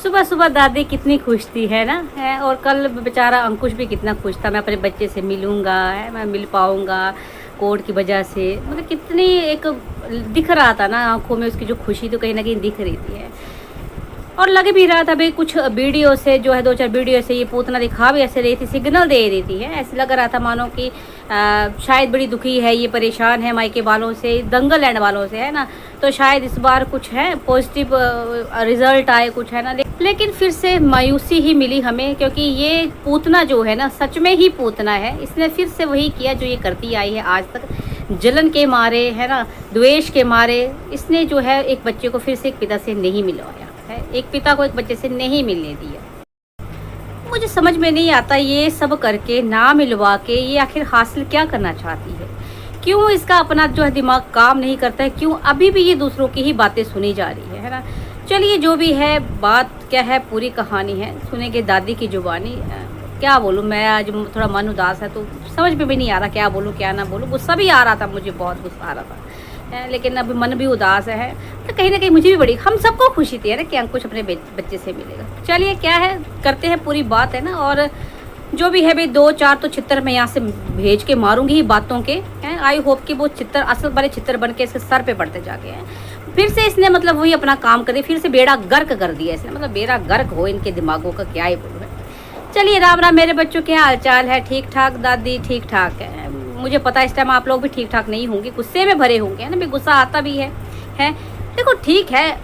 सुबह सुबह दादी कितनी खुश थी है ना है। और कल बेचारा अंकुश भी कितना खुश था, मैं अपने बच्चे से मिलूंगा है, मैं मिल पाऊंगा कोर्ट की वजह से। मतलब कितनी एक दिख रहा था ना आंखों में उसकी जो खुशी, तो कहीं ना कहीं दिख रही थी है। और लग भी रहा था भाई कुछ वीडियो से जो है, 2-4 वीडियो से ये पूतना दिखा भी ऐसे रही थी, सिग्नल दे रही थी है। ऐसे लग रहा था मानो कि शायद बड़ी दुखी है, ये परेशान है मायके वालों से, दंगल लैंड वालों से है ना। तो शायद इस बार कुछ है पॉजिटिव रिजल्ट आए कुछ है ना। लेकिन फिर से मायूसी ही मिली हमें, क्योंकि ये पूतना जो है ना सच में ही पूतना है। इसने फिर से वही किया जो ये करती आई है आज तक, जलन के मारे है ना, द्वेष के मारे। इसने जो है एक बच्चे को फिर से एक पिता से नहीं मिलवाया है, एक पिता को एक बच्चे से नहीं मिलने दिया। मुझे समझ में नहीं आता ये सब करके ना मिलवा के ये आखिर हासिल क्या करना चाहती है। क्यों इसका अपना जो है दिमाग काम नहीं करता है, क्यों अभी भी ये दूसरों की ही बातें सुनी जा रही है ना। चलिए जो भी है, बात क्या है, पूरी कहानी है सुनेंगे दादी की जुबानी। क्या बोलूँ मैं, आज थोड़ा मन उदास है तो समझ में भी नहीं आ रहा क्या बोलूँ क्या ना बोलूँ। गुस्सा भी आ रहा था, मुझे बहुत गुस्सा आ रहा था लेकिन अब मन भी उदास है। तो कहीं ना कहीं मुझे भी बड़ी, हम सबको खुशी थी ना कि अंकुश अपने बच्चे से मिलेगा। चलिए क्या है, करते हैं पूरी बात है ना। और जो भी है भाई 2-4 तो चित्र मैं यहाँ से भेज के मारूंगी ही बातों के हैं। आई होप कि वो चित्र असल वाले चित्र बन के इसके सर पे पड़ते जाके हैं। फिर से इसने मतलब वही अपना काम करे, फिर से बेड़ा गर्क कर दिया इसने। मतलब बेड़ा गर्क हो इनके दिमागों का, क्या ही बोलूँ। चलिए राम राम मेरे बच्चों के हाल चाल है, ठीक ठाक दादी ठीक ठाक है। मुझे पता है इस टाइम आप लोग भी ठीक ठाक नहीं होंगे, गुस्से में भरे होंगे है ना। भी गुस्सा आता भी है। देखो ठीक है,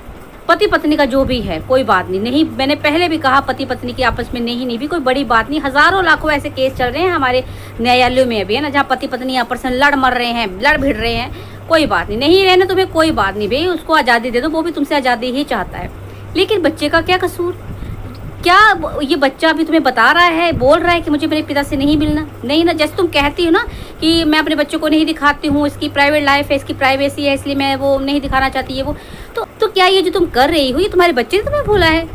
पति पत्नी का जो भी है कोई बात नहीं, मैंने पहले भी कहा पति पत्नी की आपस में नहीं भी कोई बड़ी बात नहीं। हजारों लाखों ऐसे केस चल रहे हैं हमारे न्यायालयों में अभी है ना, जहाँ पति पत्नी आपस में लड़ मर रहे हैं, लड़ भिड़ रहे हैं। कोई बात नहीं रहना तुम्हें, कोई बात नहीं भाई, उसको आज़ादी दे दो, वो भी तुमसे आज़ादी ही चाहता है। लेकिन बच्चे का क्या कसूर? क्या ये बच्चा अभी तुम्हें बता रहा है, बोल रहा है कि मुझे मेरे पिता से नहीं मिलना? नहीं ना, जैसे तुम कहती हो ना कि मैं अपने बच्चों को नहीं दिखाती हूँ, इसकी प्राइवेट लाइफ है, इसकी प्राइवेसी है, इसलिए मैं वो नहीं दिखाना चाहती है वो। तो क्या ये जो तुम कर रही हो ये तुम्हारे बच्चे ने तुम्हें बोला है?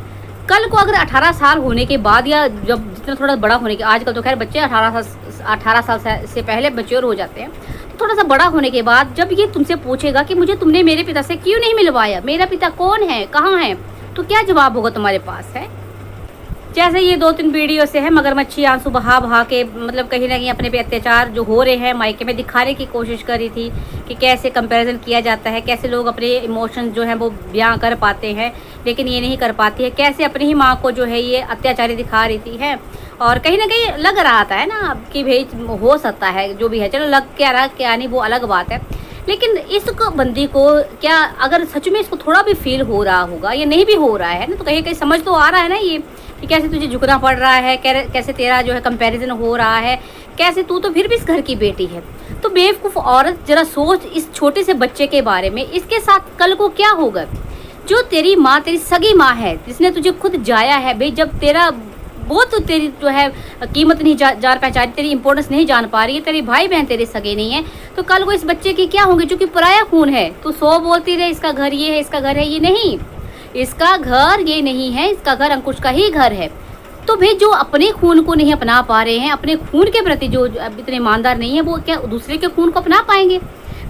कल को अगर 18 साल होने के बाद, या जब जितना थोड़ा बड़ा होने के, आजकल तो खैर बच्चे 18 साल से पहले मैच्योर हो जाते हैं, तो थोड़ा सा बड़ा होने के बाद जब ये तुमसे पूछेगा कि मुझे तुमने मेरे पिता से क्यों नहीं मिलवाया, मेरा पिता कौन है, कहाँ है, तो क्या जवाब होगा तुम्हारे पास है? जैसे ये 2-3 वीडियो से है मगरमच्छी आंसू बहा बहा के, मतलब कहीं ना कहीं अपने पे अत्याचार जो हो रहे हैं मायके में दिखाने की कोशिश करी थी कि कैसे कंपैरिजन किया जाता है, कैसे लोग अपने इमोशन जो है वो बयां कर पाते हैं लेकिन ये नहीं कर पाती है, कैसे अपनी ही माँ को जो है ये अत्याचारी दिखा रही थी है। और कहीं ना कहीं लग रहा था है ना कि भाई हो सकता है जो भी है, चलो लग क्या रहा क्या नहीं वो अलग बात है। लेकिन इस बंदी को क्या अगर सच में इसको थोड़ा भी फील हो रहा होगा या नहीं भी हो रहा है ना, तो कहीं कहीं समझ तो आ रहा है ना ये कि कैसे तुझे झुकना पड़ रहा है, कैसे तेरा जो है कंपैरिजन हो रहा है, कैसे तू तो फिर भी इस घर की बेटी है। तो बेवकूफ़ औरत, जरा सोच इस छोटे से बच्चे के बारे में, इसके साथ कल को क्या होगा। जो तेरी माँ, तेरी सगी माँ है जिसने तुझे खुद जाया है भाई, जब तेरा वो तो तेरी जो है कीमत नहीं जान पहचान, तेरी इंपॉर्टेंस नहीं जान पा रही है, तेरी भाई बहन तेरे सगे नहीं है, तो कल को इस बच्चे की क्या होंगे जो कि पराया खून है। तो 100 बोलती रहे इसका घर ये है, इसका घर है, ये नहीं, इसका घर ये नहीं है, इसका घर अंकुश का ही घर है। तो भाई जो अपने खून को नहीं अपना पा रहे हैं, अपने खून के प्रति जो इतने ईमानदार नहीं है, वो क्या दूसरे के खून को अपना पाएंगे?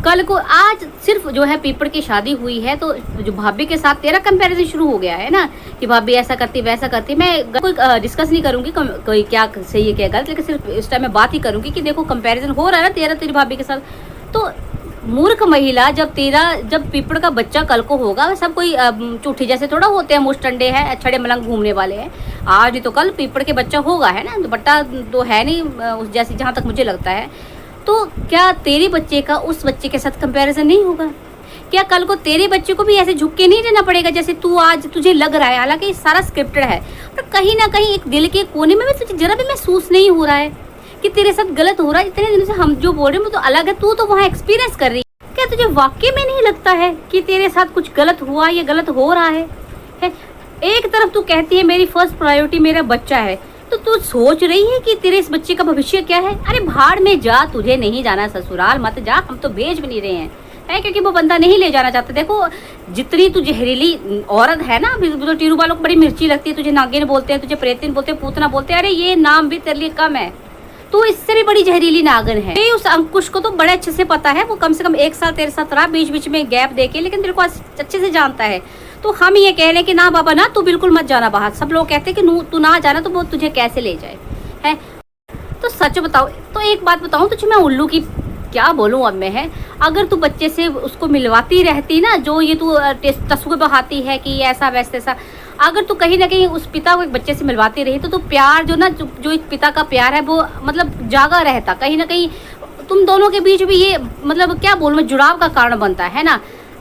कल को आज सिर्फ जो है पीपड़ की शादी हुई है तो जो भाभी के साथ तेरा कंपैरिजन शुरू हो गया है ना कि भाभी ऐसा करती वैसा करती। मैं कोई डिस्कस नहीं करूंगी कोई क्या सही है क्या गलत, लेकिन सिर्फ इस टाइम मैं बात ही करूंगी कि देखो कंपैरिजन हो रहा है ना तेरा तेरी भाभी के साथ। तो मूर्ख महिला, जब पीपड़ का बच्चा कल को होगा, सब कोई चूठी जैसे थोड़ा होते हैं, मुस्टंडे हैं, छड़े मलंग घूमने वाले हैं। आज नहीं तो कल पीपड़ के बच्चा होगा है ना, दुपट्टा तो है नहीं उस जैसे, जहाँ तक मुझे लगता है। तो क्या तेरे बच्चे का उस बच्चे के साथ कंपैरिजन नहीं होगा? क्या कल को तेरे बच्चे को भी ऐसे झुक के नहीं रहना पड़ेगा जैसे तू आज तुझे लग रहा है? हालांकि सारा स्क्रिप्टेड है, पर कहीं ना कहीं एक दिल के कोने में तुझे जरा भी महसूस नहीं हो रहा है कि तेरे साथ गलत हो रहा है। इतने दिनों से हम जो बोल रहे हैं वो तो अलग है, तू तो वहाँ एक्सपीरियंस कर रही है। क्या तुझे वाकई में नहीं लगता है कि तेरे साथ कुछ गलत हुआ या गलत हो रहा है? एक तरफ तू कहती है मेरी फर्स्ट प्रायोरिटी मेरा बच्चा है, तो तू सोच रही है कि तेरे इस बच्चे का भविष्य क्या है? अरे भाड़ में जा, तुझे नहीं जाना, ससुराल मत जा, हम तो भेज भी नहीं रहे हैं है, क्योंकि वो बंदा नहीं ले जाना चाहता। देखो जितनी तू जहरीली औरत है ना, तो टीरू वालों को बड़ी मिर्ची लगती है, तुझे नागिन बोलते हैं, तुझे प्रेतिन बोलते हैं, पूतना बोलते हैं, अरे ये नाम भी तेरे लिए कम है, तो इससे भी बड़ी जहरीली नागिन है। उस अंकुश को तो बड़े अच्छे से पता है, वो कम से कम 1 साल तेरे साथ रहा, बीच बीच में गैप देके, लेकिन तेरे को अच्छे से जानता है। तो हम ये कह रहे हैं कि ना बाबा ना, तू बिल्कुल मत जाना बाहर। सब लोग कहते हैं कि तू ना जाना, तो वो तुझे कैसे ले जाए है। तो सच बताओ, तो एक बात बताऊं तुझे मैं, उल्लू की क्या बोलूं अब मैं, है अगर तू बच्चे से उसको मिलवाती रहती ना, जो ये तू तस्वीर बहाती है कि ऐसा वैसा ऐसा, अगर तू कहीं ना कहीं उस पिता को एक बच्चे से मिलवाती रही तो प्यार जो ना, जो एक पिता का प्यार है वो मतलब जागा रहता कहीं ना कहीं। तुम दोनों के बीच भी ये मतलब क्या बोलूं मैं, जुड़ाव का कारण बनता है ना।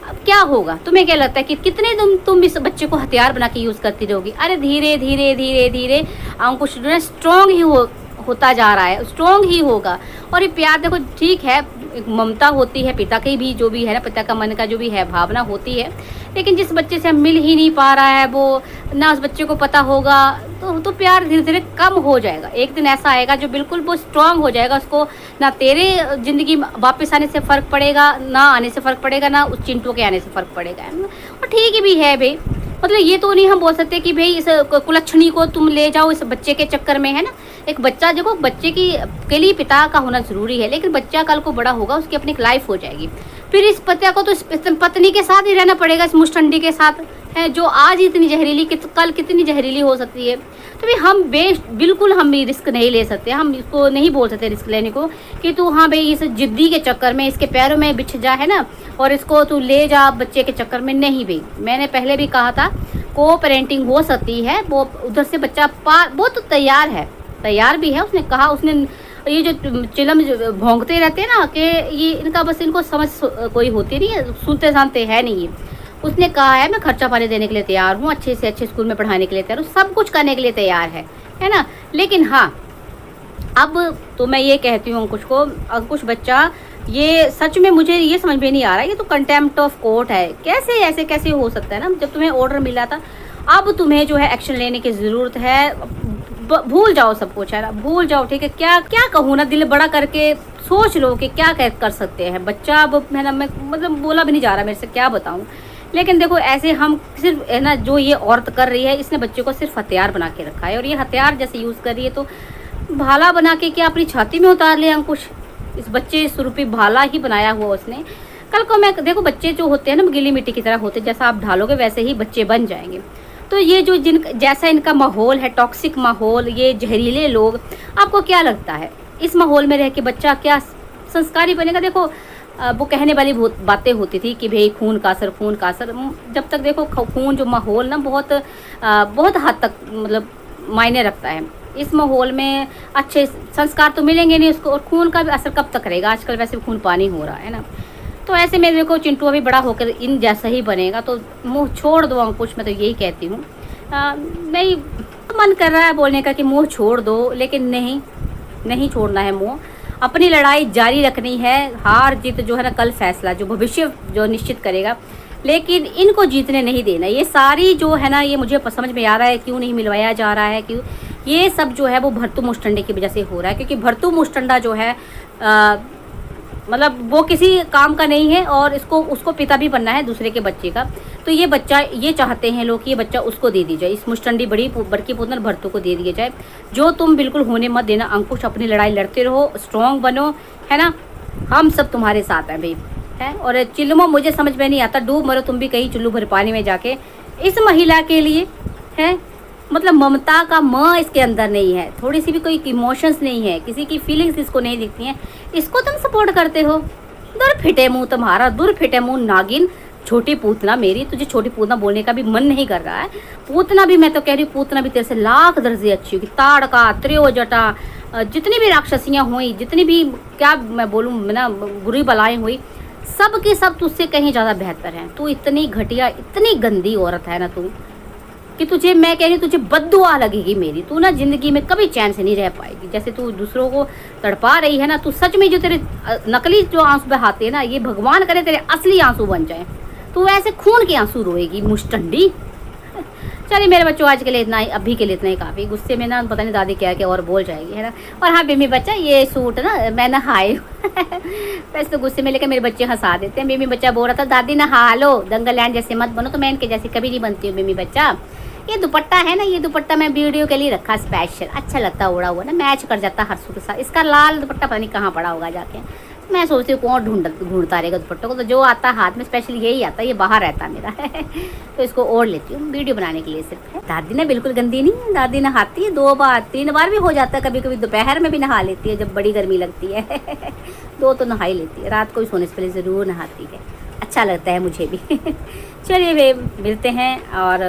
अब क्या होगा, तुम्हें क्या लगता है कि कितने तुम इस बच्चे को हथियार बना के यूज करती रहोगी? अरे धीरे धीरे धीरे धीरे अंकुश जो है स्ट्रॉन्ग ही होता जा रहा है, स्ट्रॉन्ग ही होगा। और ये प्यार देखो ठीक है, एक ममता होती है पिता की भी, जो भी है ना, पिता का मन का जो भी है भावना होती है, लेकिन जिस बच्चे से मिल ही नहीं पा रहा है वो ना उस बच्चे को पता होगा, तो प्यार धीरे धीरे कम हो जाएगा। एक दिन ऐसा आएगा जो बिल्कुल वो स्ट्रांग हो जाएगा, उसको ना तेरे ज़िंदगी वापस आने से फ़र्क पड़ेगा, ना आने से फ़र्क पड़ेगा, ना उस चिंटू के आने से फ़र्क पड़ेगा। और ठीक भी है भाई, मतलब ये तो नहीं हम बोल सकते कि भाई इस कुलच्छनी को तुम ले जाओ इस बच्चे के चक्कर में, है ना। एक बच्चा देखो, बच्चे के लिए पिता का होना ज़रूरी है, लेकिन बच्चा कल को बड़ा होगा, उसकी अपनी एक लाइफ हो जाएगी। फिर इस पिता को तो इस पत्नी के साथ ही रहना पड़ेगा, इस मुस्टंडी के साथ है जो आज इतनी जहरीली, कल कितनी जहरीली हो सकती है। तो भाई हम बिल्कुल हम भी रिस्क नहीं ले सकते, हम इसको नहीं बोल सकते रिस्क लेने को कि तू हाँ भाई इस जिद्दी के चक्कर में इसके पैरों में बिछ जा, है ना, और इसको तू ले जा बच्चे के चक्कर में। नहीं भाई, मैंने पहले भी कहा था को पेरेंटिंग हो सकती है, वो उधर से बच्चा वो तो तैयार भी है। उसने कहा, उसने ये जो चिलम भोंगते रहते हैं ना कि ये इनका बस इनको समझ कोई होती नहीं है, सुनते जानते हैं नहीं है। उसने कहा है मैं खर्चा पानी देने के लिए तैयार हूँ, अच्छे से अच्छे स्कूल में पढ़ाने के लिए तैयार हूँ, सब कुछ करने के लिए तैयार है ना। लेकिन हाँ, अब तो मैं ये कहती हूँ अंकुश बच्चा, ये सच में मुझे ये समझ में नहीं आ रहा है, ये तो कंटेम्प्ट ऑफ कोर्ट है। कैसे हो सकता है ना, जब तुम्हें ऑर्डर मिला था, अब तुम्हें जो है एक्शन लेने की ज़रूरत है। भूल जाओ सब कुछ, है ना, भूल जाओ, ठीक है। क्या कहूँ ना, दिल बड़ा करके सोच लो कि क्या कर सकते हैं। बच्चा अब है ना, मैं मतलब बोला भी नहीं जा रहा मेरे से, क्या बताऊँ। लेकिन देखो ऐसे हम सिर्फ है ना, जो ये औरत कर रही है, इसने बच्चे को सिर्फ हथियार बना के रखा है, और ये हथियार जैसे यूज़ कर रही है तो भाला बना के क्या अपनी छाती में उतार लिया अंकुश। इस बच्चे स्वरूपी भाला ही बनाया हुआ उसने। कल को मैं देखो, बच्चे जो होते हैं ना गीली मिट्टी की तरह होते हैं, जैसा आप ढालोगे वैसे ही बच्चे बन जाएंगे। तो ये जो जैसा इनका माहौल है, टॉक्सिक माहौल, ये जहरीले लोग, आपको क्या लगता है इस माहौल में रह के बच्चा क्या संस्कारी बनेगा? देखो वो कहने वाली बहुत बातें होती थी कि भाई खून का असर, जब तक देखो खून जो माहौल ना बहुत हद तक मतलब मायने रखता है। इस माहौल में अच्छे संस्कार तो मिलेंगे नहीं उसको, और खून का भी असर कब तक रहेगा? आजकल वैसे भी खून पानी हो रहा है ना। तो ऐसे में देखो चिंटू अभी बड़ा होकर इन जैसा ही बनेगा, तो मुंह छोड़ दो अंकुश, मैं तो यही कहती हूँ। नहीं मन कर रहा है बोलने का कि मुंह छोड़ दो, लेकिन नहीं छोड़ना है मुंह। अपनी लड़ाई जारी रखनी है। हार जीत जो है ना कल फैसला, जो भविष्य जो निश्चित करेगा, लेकिन इनको जीतने नहीं देना। ये सारी जो है ना, ये मुझे समझ में आ रहा है क्यों नहीं मिलवाया जा रहा है, क्यों ये सब जो है वो भरतू मुस्टंडे की वजह से हो रहा है। क्योंकि भरतू मुस्टंडा जो है मतलब वो किसी काम का नहीं है, और उसको पिता भी बनना है दूसरे के बच्चे का। तो ये बच्चा, ये चाहते हैं लोग कि ये बच्चा उसको दे दी जाए, इस मुस्टंडी बड़की पुतन भरतू को दे दिया जाए। जो तुम बिल्कुल होने मत देना अंकुश, अपनी लड़ाई लड़ते रहो, स्ट्रॉन्ग बनो, है ना, हम सब तुम्हारे साथ हैं भाई, है। और चिल्लुमो मुझे समझ में नहीं आता, डूब मरो तुम भी कहीं चुल्लू भर पानी में जाके। इस महिला के लिए है मतलब ममता का इसके अंदर नहीं है, थोड़ी सी भी कोई इमोशंस नहीं है, किसी की फीलिंग्स इसको नहीं दिखती हैं, इसको तुम सपोर्ट करते हो। दूर फिटे मुंह तुम्हारा, दूर फिटे मुंह नागिन, छोटी पूतना मेरी। तुझे छोटी पूतना बोलने का भी मन नहीं कर रहा है। पूतना भी, मैं तो कह रही हूँ, पूतना भी तेरे से लाख दर्जे अच्छी होगी। ताड़का, त्रियोजटा, जितनी भी राक्षसियाँ हुई, जितनी भी क्या मैं बोलूँ ना बुरी बलाएं हुई, सब की सब तुझसे कहीं ज़्यादा बेहतर हैं। तू इतनी घटिया, इतनी गंदी औरत है ना तू, कि तुझे, मैं कह रही हूँ, तुझे बद्दुआ लगेगी मेरी। तू ना जिंदगी में कभी चैन से नहीं रह पाएगी। जैसे तू दूसरों को तड़पा रही है ना, तू सच में जो तेरे नकली जो आंसू बहाते हैं ना, ये भगवान करे तेरे असली आंसू बन जाए। तू ऐसे खून के आंसू रोएगी मुस्टंडी। चलिए मेरे बच्चों, आज के लिए इतना ही, अभी के लिए इतना ही काफ़ी। गुस्से में ना पता नहीं दादी क्या क्या और बोल जाएगी, है ना। और हाँ बेबी बच्चा, ये सूट ना मैं नहाए वैसे तो गुस्से में, लेकर मेरे बच्चे हंसा देते हैं। बेबी बच्चा बोल रहा था दादी नहा लो, दंगल लैंड जैसे मत बनो। तो मैं इनके जैसी कभी नहीं बनती हूँ बेबी बच्चा। ये दुपट्टा है ना, ये दुपट्टा मैं वीडियो के लिए रखा स्पेशल, अच्छा लगता है, उड़ा हुआ ना, मैच कर जाता हर सूट के साथ। इसका लाल दुपट्टा पता नहीं कहाँ पड़ा होगा जाके, मैं सोचती हूँ कौन ढूंढता रहेगा दुपट्टों को, तो जो आता है हाथ में स्पेशली यही आता है, ये बाहर रहता है मेरा तो इसको ओढ़ लेती हूँ वीडियो बनाने के लिए सिर्फ है। दादी ने बिल्कुल गंदी नहीं है, दादी नहाती है 2 बार 3 बार भी हो जाता है, कभी कभी दोपहर में भी नहा लेती है जब बड़ी गर्मी लगती है 2 तो नहा ही लेती है, रात को भी सोने से पहले ज़रूर नहाती है, अच्छा लगता है मुझे भी चलिए वे मिलते हैं, और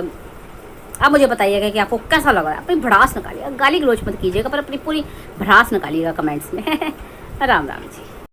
अब मुझे बताइएगा कि आपको कैसा लग रहा है। अपनी भड़ास निकालिएगा, गाली गलोच मत कीजिएगा, पर अपनी पूरी भड़ास निकालिएगा कमेंट्स में राम राम जी।